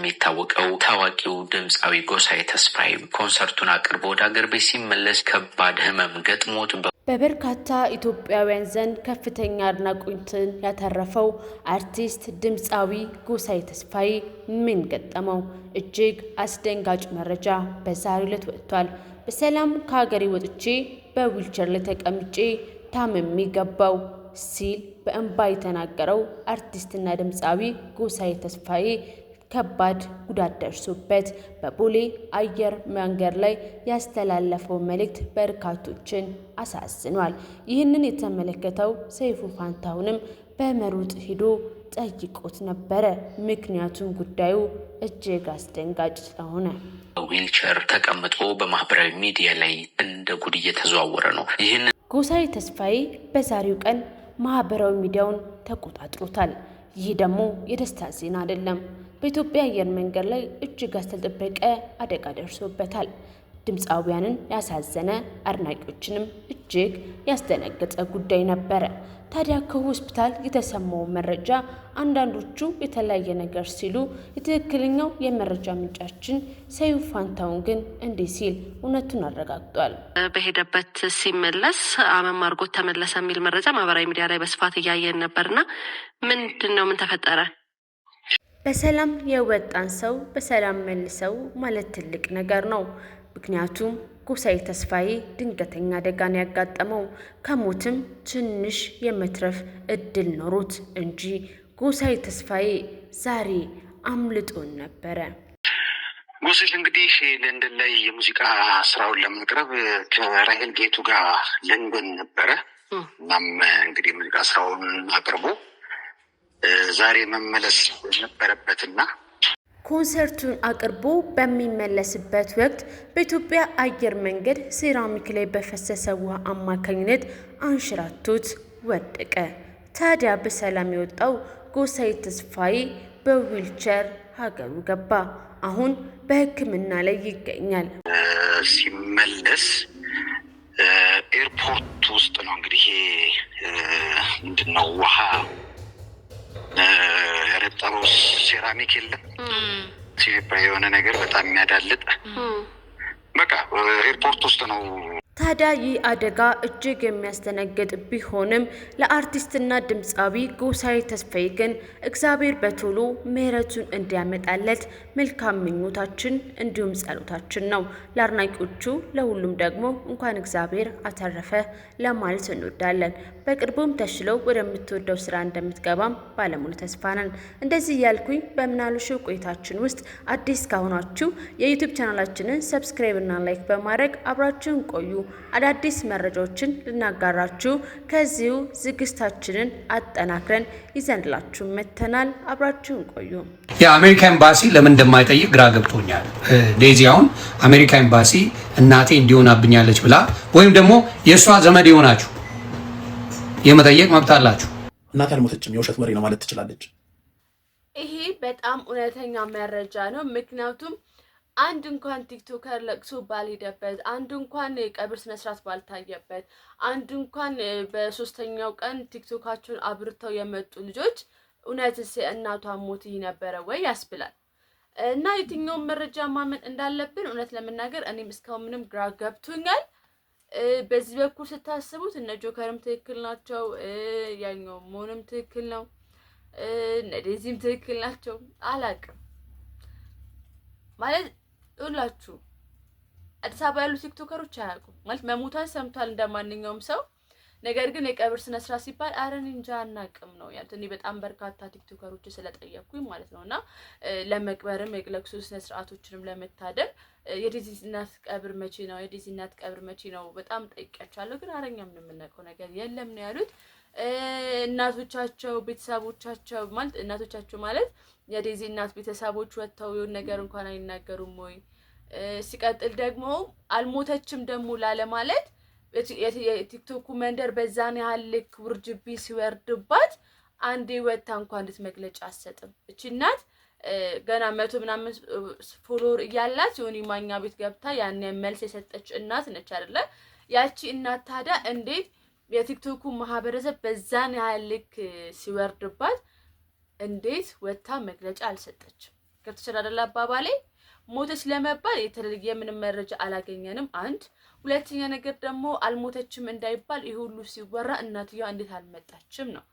እንደሚታወቀው ታዋቂው ድምጻዊ ጎሳዬ ተስፋዬ ኮንሰርቱን አቅርቦ ወደ አገር ቤት ሲመለስ ከባድ ህመም ገጥሞት በበርካታ ኢትዮጵያውያን ዘንድ ከፍተኛ አድናቆትን ያተረፈው አርቲስት ድምጻዊ ጎሳዬ ተስፋዬ ምን ገጠመው? እጅግ አስደንጋጭ መረጃ በዛሬው ዕለት ወጥቷል። በሰላም ከሀገሬ ወጥቼ በዊልቸር ላይ ተቀምጬ ታምሜ ገባው ሲል በእንባ የተናገረው አርቲስትና ድምጻዊ ጎሳዬ ተስፋዬ ከባድ ጉዳት ደርሶበት በቦሌ አየር መንገድ ላይ ያስተላለፈው መልእክት በርካቶችን አሳዝኗል። ይህንን የተመለከተው ሰይፉ ፋንታሁንም በመሮጥ ሄዶ ጠይቆት ነበረ። ምክንያቱም ጉዳዩ እጅግ አስደንጋጭ ስለሆነ ዊልቸር ተቀምጦ በማህበራዊ ሚዲያ ላይ እንደ ጉድ እየተዘዋወረ ነው። ጎሳዬ ተስፋዬ በዛሬው ቀን ማህበራዊ ሚዲያውን ተቆጣጥሮታል። ይህ ደግሞ የደስታ ዜና አይደለም። በኢትዮጵያ አየር መንገድ ላይ እጅግ ያልተጠበቀ አደጋ ደርሶበታል። ድምፃውያንን ያሳዘነ አድናቂዎችንም እጅግ ያስደነገጠ ጉዳይ ነበረ። ታዲያ ከሆስፒታል የተሰማው መረጃ አንዳንዶቹ የተለያየ ነገር ሲሉ፣ የትክክለኛው የመረጃ ምንጫችን ሰይፉ ፋንታሁን ግን እንዲህ ሲል እውነቱን አረጋግጧል። በሄደበት ሲመለስ አመም አድርጎት ተመለሰ የሚል መረጃ ማህበራዊ ሚዲያ ላይ በስፋት እያየን ነበርና ምንድነው? ምን ተፈጠረ? በሰላም የወጣን ሰው በሰላም መልሰው ማለት ትልቅ ነገር ነው። ምክንያቱም ጎሳዬ ተስፋዬ ድንገተኛ አደጋን ያጋጠመው ከሞትም ትንሽ የመትረፍ እድል ኖሮት እንጂ ጎሳዬ ተስፋዬ ዛሬ አምልጦን ነበረ። ጎሳዬ እንግዲህ ለንደን ላይ የሙዚቃ ስራውን ለማቅረብ ከራሄል ጌቱ ጋር ለንደን ነበረ። እናም እንግዲህ የሙዚቃ ስራውን አቅርቦ ዛሬ መመለስ ነበረበትና ኮንሰርቱን አቅርቦ በሚመለስበት ወቅት በኢትዮጵያ አየር መንገድ ሴራሚክ ላይ በፈሰሰ ውሃ አማካኝነት አንሸራቶት ወደቀ። ታዲያ በሰላም የወጣው ጎሳዬ ተስፋዬ በዊልቸር ሀገሩ ገባ። አሁን በሕክምና ላይ ይገኛል። ሲመለስ ኤርፖርት ውስጥ ነው እንግዲህ ምንድነው ውሃ ረጠሮ ሴራሚክ የለም ሲቪፕራ የሆነ ነገር በጣም የሚያዳልጥ በቃ ኤርፖርት ውስጥ ነው። ታዲያ ይህ አደጋ እጅግ የሚያስደነግጥ ቢሆንም ለአርቲስትና ድምፃዊ ጎሳዬ ተስፋዬ ግን እግዚአብሔር በቶሎ ምሕረቱን እንዲያመጣለት መልካም ምኞታችን እንዲሁም ጸሎታችን ነው። ለአድናቂዎቹ ለሁሉም ደግሞ እንኳን እግዚአብሔር አተረፈ ለማለት እንወዳለን። በቅርቡም ተሽለው ወደምትወደው ስራ እንደምትገባም ባለሙሉ ተስፋ ነን። እንደዚህ ያልኩኝ በምናልሹ ቆይታችን ውስጥ አዲስ ከሆናችሁ የዩቲዩብ ቻናላችንን ሰብስክራይብ እና ላይክ በማድረግ አብራችሁን ቆዩ። አዳዲስ መረጃዎችን ልናጋራችሁ ከዚሁ ዝግጅታችንን አጠናክረን ይዘንላችሁ መተናል። አብራችሁን ቆዩ። የአሜሪካ ኤምባሲ ለምን እንደማይጠይቅ ግራ ገብቶኛል። ዴዚ አሁን አሜሪካ ኤምባሲ እናቴ እንዲሆናብኛለች ብላ ወይም ደግሞ የእሷ ዘመድ የሆናችሁ የመጠየቅ መብት አላችሁ። እናቴ አልሞተችም የውሸት ወሬ ነው ማለት ትችላለች። ይሄ በጣም እውነተኛ መረጃ ነው። ምክንያቱም አንድ እንኳን ቲክቶከር ለቅሶ ባልሄደበት፣ አንድ እንኳን የቀብር ስነስርዓት ባልታየበት፣ አንድ እንኳን በሶስተኛው ቀን ቲክቶካቸውን አብርተው የመጡ ልጆች እውነትስ እናቷ ሞት ነበረ ወይ ያስብላል። እና የትኛውን መረጃ ማመን እንዳለብን እውነት ለመናገር እኔም እስካሁን ምንም ግራ ገብቶኛል። በዚህ በኩል ስታስቡት እነ ጆከርም ትክክል ናቸው፣ ያኛው ሞንም ትክክል ነው፣ እነ ዴዚም ትክክል ናቸው። አላቅም ማለት ሁላችሁ አዲስ አበባ ያሉ ቲክቶከሮች አያውቁም ማለት መሞቷን ሰምቷል እንደማንኛውም ሰው። ነገር ግን የቀብር ስነ ስርዓት ሲባል አረን እንጃ አናውቅም ነው ያሉት። እኔ በጣም በርካታ ቲክቶከሮች ስለጠየቅኩኝ ማለት ነውና ለመቅበርም የለቅሶ ስነ ስርዓቶችንም ለመታደም የዴዚ እናት ቀብር መቼ ነው የዴዚ እናት ቀብር መቼ ነው በጣም ጠይቄያቸዋለሁ። ግን አረኛ ምን የምናውቀው ነገር የለም ነው ያሉት። እናቶቻቸው ቤተሰቦቻቸው ማለት እናቶቻቸው ማለት የዴዚ እናት ቤተሰቦች ወጥተው የሆነ ነገር እንኳን አይናገሩም ወይ? ሲቀጥል ደግሞ አልሞተችም ደግሞ ላለ ማለት የቲክቶክ መንደር በዛን ያህል ልክ ውርጅብኝ ሲወርድባት አንዴ ወጥታ እንኳን እንድትመግለጫ አሰጥም። እቺ እናት ገና 100 ምናምን ፎሎወር እያላት ዮኒ ማኛ ቤት ገብታ ያን መልስ የሰጠች እናት ነች አይደለ? ያቺ እናት ታዲያ እንዴት የቲክቶክ ማህበረሰብ በዛን ያህል ልክ ሲወርድባት እንዴት ወጥታ መግለጫ አልሰጠችም? ከተቻለ አይደል አባባሌ ሞተች ለመባል የተለየ ምንም መረጃ አላገኘንም። አንድ ሁለተኛ ነገር ደግሞ አልሞተችም እንዳይባል ይሄ ሁሉ ሲወራ እናትየዋ እንዴት አልመጣችም ነው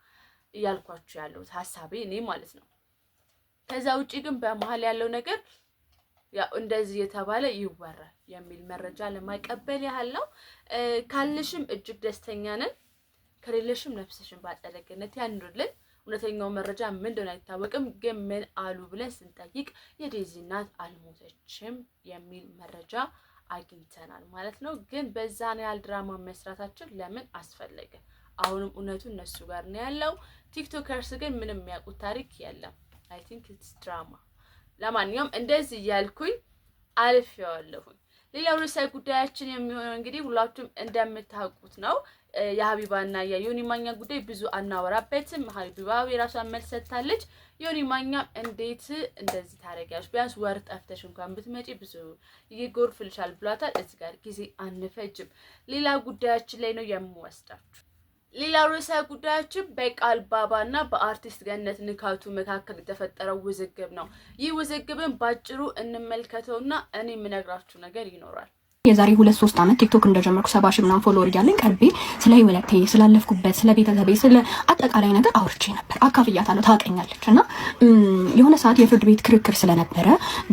እያልኳችሁ ያለሁት ሐሳቤ እኔ ማለት ነው። ከዛ ውጪ ግን በመሃል ያለው ነገር ያው እንደዚህ የተባለ ይወራል የሚል መረጃ ለማይቀበል ያህል ነው። ካልሽም እጅግ ደስተኛ ነን፣ ከሌለሽም ነፍስሽን በአጸደ ገነት ያኑርልን። እውነተኛው መረጃ ምን እንደሆነ አይታወቅም፣ ግን ምን አሉ ብለን ስንጠይቅ የዴዚ እናት አልሞተችም የሚል መረጃ አግኝተናል ማለት ነው። ግን በዛን ያህል ድራማ መስራታችን ለምን አስፈለገ? አሁንም እውነቱ እነሱ ጋር ነው ያለው። ቲክቶከርስ ግን ምንም የሚያውቁት ታሪክ የለም። አይ ቲንክ ኢትስ ድራማ። ለማንኛውም እንደዚህ እያልኩኝ አልፌዋለሁኝ። ሌላው ርዕሰ ጉዳያችን የሚሆነው እንግዲህ ሁላችሁም እንደምታውቁት ነው የሀቢባና የዮኒ ማኛ ጉዳይ ብዙ አናወራበትም። ሀቢባ የራሷን መልስ ሰጥታለች። ዮኒ ማኛም እንዴት እንደዚህ ታደርጊያለሽ? ቢያንስ ወር ጠፍተሽ እንኳን ብትመጪ ብዙ ይጎርፍልሻል ብሏታል። እዚህ ጋር ጊዜ አንፈጅም። ሌላ ጉዳያችን ላይ ነው የምወስዳችሁ። ሌላው ርዕሰ ጉዳያችን በቃል ባባና በአርቲስት ገነት ንካቱ መካከል የተፈጠረው ውዝግብ ነው። ይህ ውዝግብን ባጭሩ እንመልከተውና እኔ የምነግራችሁ ነገር ይኖራል። የዛሬ 2-3 ዓመት ቲክቶክ እንደጀመርኩ 70 ሺህ ምናምን ፎሎወር እያለኝ ቀርቤ ስለ ህይወቴ ስላለፍኩበት ስለ ቤተሰቤ ስለ አጠቃላይ ነገር አውርቼ ነበር። አካፍያታለሁ፣ ታውቀኛለች። እና የሆነ ሰዓት የፍርድ ቤት ክርክር ስለነበረ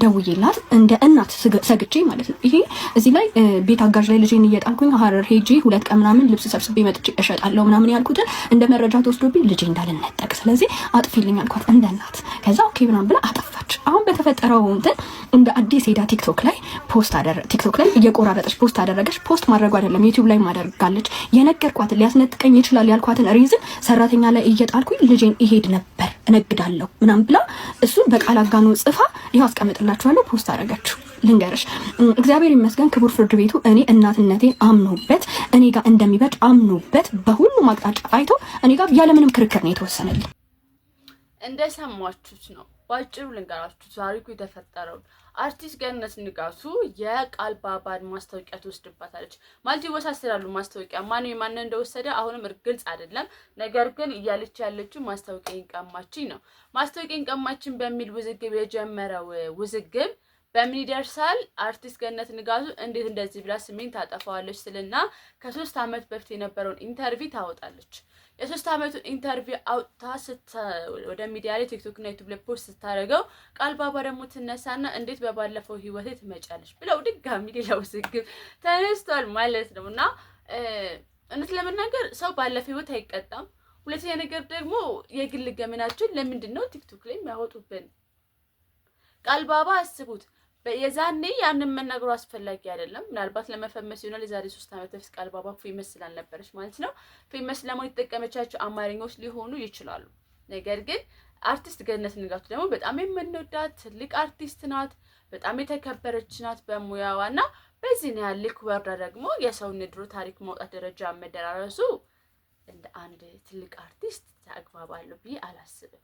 ደውዬላት እንደ እናት ሰግቼ ማለት ነው። ይሄ እዚህ ላይ ቤት አጋዥ ላይ ልጄን እየጣልኩኝ ሀረር ሄጂ 2 ቀን ምናምን ልብስ ሰብስቤ መጥቼ እሸጣለሁ ምናምን ያልኩትን እንደ መረጃ ተወስዶብኝ ልጄ እንዳልነጠቅ፣ ስለዚህ አጥፊልኝ አልኳት እንደ እናት። ከዛ ኦኬ ምናምን ብላ አጠፋች። አሁን በተፈጠረው እንትን እንደ አዲስ ሄዳ ቲክቶክ ላይ ፖስት ቲክቶክ ላይ እየቆራረጠች ፖስት አደረገች። ፖስት ማድረጉ አይደለም ዩቲዩብ ላይ ማደርጋለች። የነገርኳትን ሊያስነጥቀኝ ይችላል ያልኳትን ሪዝን ሰራተኛ ላይ እየጣልኩኝ ልጄን ይሄድ ነበር እነግዳለሁ ምናምን ብላ እሱን በቃል አጋኖ ጽፋ ይሄው አስቀምጥላችኋለሁ ፖስት አደረገችው። ልንገርሽ እግዚአብሔር ይመስገን ክቡር ፍርድ ቤቱ እኔ እናትነቴን አምኖበት እኔ ጋር እንደሚበጭ አምኖበት በሁሉም አቅጣጫ አይቶ እኔ ጋር ያለምንም ክርክር ነው የተወሰነልኝ። እንደሰማችሁት ነው። ባጭሩ ልንገራችሁ ታሪኩ የተፈጠረው። አርቲስት ገነት ንጋቱ የቃል ባባን ማስታወቂያ ትወስድባታለች። ማለት ይወሳሰላሉ። ማስታወቂያ ማን እንደወሰደ አሁንም ግልጽ አይደለም። ነገር ግን እያለች ያለችው ማስታወቂያን ቀማችኝ ነው። ማስታወቂያን ቀማችን በሚል ውዝግብ የጀመረው ውዝግብ በምን ይደርሳል? አርቲስት ገነት ንጋቱ እንዴት እንደዚህ ብላ ስሜን ታጠፋዋለች ስልና ከ3 ዓመት በፊት የነበረውን ኢንተርቪው ታወጣለች። የ3 ዓመቱን ኢንተርቪው አውጥታ ወደ ሚዲያ ላይ ቲክቶክ እና ዩቲዩብ ላይ ፖስት ስታደርገው ቃል ባባ ደግሞ ትነሳና እንዴት በባለፈው ህይወቴ ትመጫለሽ ብለው ድጋሚ ሌላ ውዝግብ ተነስቷል ማለት ነው። እና እውነት ለመናገር ሰው ባለፈው ህይወት አይቀጣም። ሁለተኛ ነገር ደግሞ የግል ገመናችን ለምንድን ነው ቲክቶክ ላይ የሚያወጡብን? ቃል ባባ አስቡት። የዛኔ ያንን መናገሩ አስፈላጊ አይደለም። ምናልባት ለመፈመስ ይሆናል። የዛሬ 3 ዓመት በፊት ቃል ባባ ፌመስ ስላልነበረች ማለት ነው። ፌመስ ለመሆን የተጠቀመቻቸው አማርኛዎች ሊሆኑ ይችላሉ። ነገር ግን አርቲስት ገነት ንጋቱ ደግሞ በጣም የምንወዳት ትልቅ አርቲስት ናት። በጣም የተከበረች ናት በሙያዋና በዚህ ነው ያልክ ወርዳ ደግሞ የሰውን ድሮ ታሪክ ማውጣት ደረጃ መደራረሱ እንደ አንድ ትልቅ አርቲስት ተግባባለሁ ብዬ አላስብም።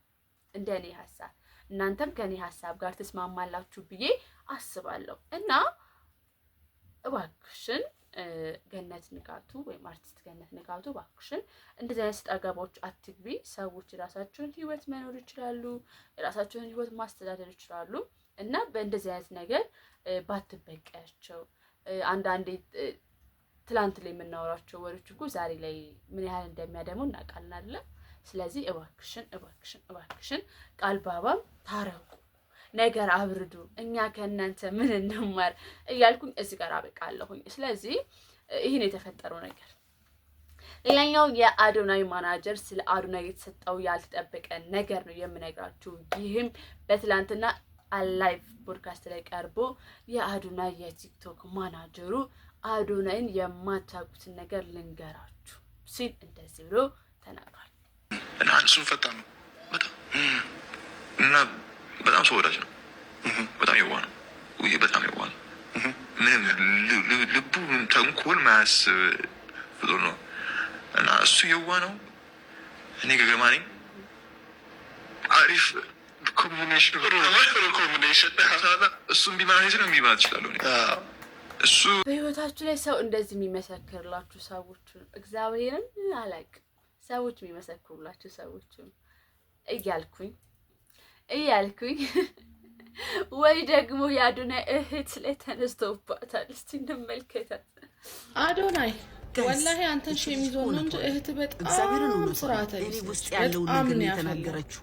እንደኔ ሐሳብ እናንተም ከኔ ሐሳብ ጋር ተስማማላችሁ ብዬ አስባለሁ። እና እባክሽን ገነት ንጋቱ ወይም አርቲስት ገነት ንጋቱ እባክሽን እንደዚህ አይነት ስጣጋቦች አትግቢ። ሰዎች የራሳቸውን ህይወት መኖር ይችላሉ፣ የራሳቸውን ህይወት ማስተዳደር ይችላሉ። እና በእንደዚህ አይነት ነገር ባትበቀያቸው። አንዳንዴ ትላንት ላይ የምናወራቸው ወሬዎች እኮ ዛሬ ላይ ምን ያህል እንደሚያደሙ እናውቃለን አይደል? ስለዚህ እባክሽን ቃል ባባም ታረቁ፣ ነገር አብርዱ፣ እኛ ከእናንተ ምን እንማር እያልኩኝ እዚህ ጋር አበቃለሁኝ። ስለዚህ ይህን የተፈጠረው ነገር። ሌላኛው የአዶናይ ማናጀር ስለ አዶናይ የተሰጠው ያልተጠበቀ ነገር ነው የምነግራችሁ። ይህም በትላንትና አላይቭ ፖድካስት ላይ ቀርቦ የአዶናይ የቲክቶክ ማናጀሩ አዶናይን የማታውቁትን ነገር ልንገራችሁ ሲል እንደዚህ ብሎ ተናግሯል። እና እሱን ፈጣን ነው በጣም እና በጣም ሰው ወዳጅ ነው። በጣም የዋህ ነው። በጣም የዋህ ነው። ምንም ልቡ ተንኮል ማያስብ ፍጡር ነው። እና እሱ የዋህ ነው። እኔ ገገማ ነኝ። አሪፍ ኮምቢኔሽን እሱም ቢማለት ነው የሚባል ይችላለሁ። እሱ በህይወታችሁ ላይ ሰው እንደዚህ የሚመሰክርላችሁ ሰዎች እግዚአብሔርን አላውቅም ሰዎች የሚመሰክሩላችሁ ሰዎች እያልኩኝ ወይ ደግሞ የአዶናይ እህት ላይ ተነስተውባታል። እስቲ እንመልከታት። አዶናይ ወላሂ አንተን ሸሚዞን ነው እንጂ እህት በጣም ስርዓተ ቢስ ውስጥ ያለውን ነገር የተናገረችው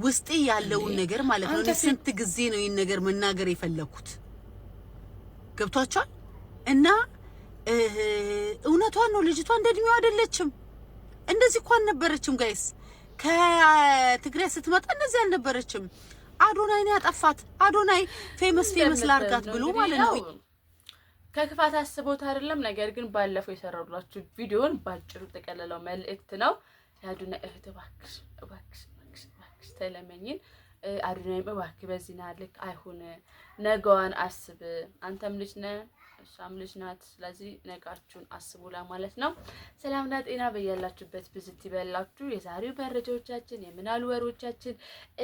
ውስጥ ያለውን ነገር ማለት ነው። ስንት ጊዜ ነው ይሄን ነገር መናገር የፈለኩት ገብቷቸዋል። እና እውነቷን ነው። ልጅቷ እንደድሜው አይደለችም። እንደዚህ እንኳን ነበረችም ጋይስ ከትግራይ ስትመጣ እንደዚህ አልነበረችም። አዶናይ ነው ያጠፋት። አዶናይ ፌመስ ላርጋት ብሎ ማለት ነው። ከክፋት አስቦት አይደለም። ነገር ግን ባለፈው የሰራሁላችሁ ቪዲዮን ባጭሩ ተቀለለው መልእክት ነው። የአዶናይ እህት እባክሽ እባክሽ እባክሽ ተለመኝን። አዶናይ እባክህ በዚህ ልክ አይሁን። ነገዋን አስብ። አንተም ልጅ ነህ እሷም ልጅ ናት። ስለዚህ ነጋችሁን አስቡ ለማለት ነው። ሰላምና ጤና በያላችሁበት ብዝት ይበላችሁ። የዛሬው መረጃዎቻችን የምናሉ ወሮቻችን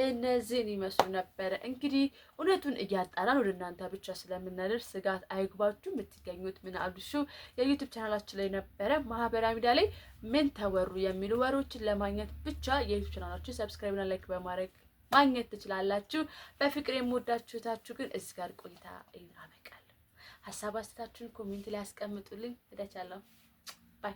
እነዚህን ይመስሉ ነበር። እንግዲህ እውነቱን እያጣራን ወደ እናንተ ብቻ ስለምናደርስ ስጋት አይግባችሁ። የምትገኙት ምናሉ ሾው የዩቲዩብ ቻናላችን ላይ ነበረ። ማህበራዊ ሚዲያ ላይ ምን ተወሩ የሚሉ ወሮችን ለማግኘት ብቻ የዩቲዩብ ቻናላችን ሰብስክራይብ እና ላይክ በማድረግ ማግኘት ትችላላችሁ። በፍቅር የምወዳችሁታችሁ ግን እዚህ ጋር ቆይታ ይራበቃል። ሀሳብ አስተያየታችሁን ኮሜንት ላይ አስቀምጡልኝ። እደቻለሁ። ባይ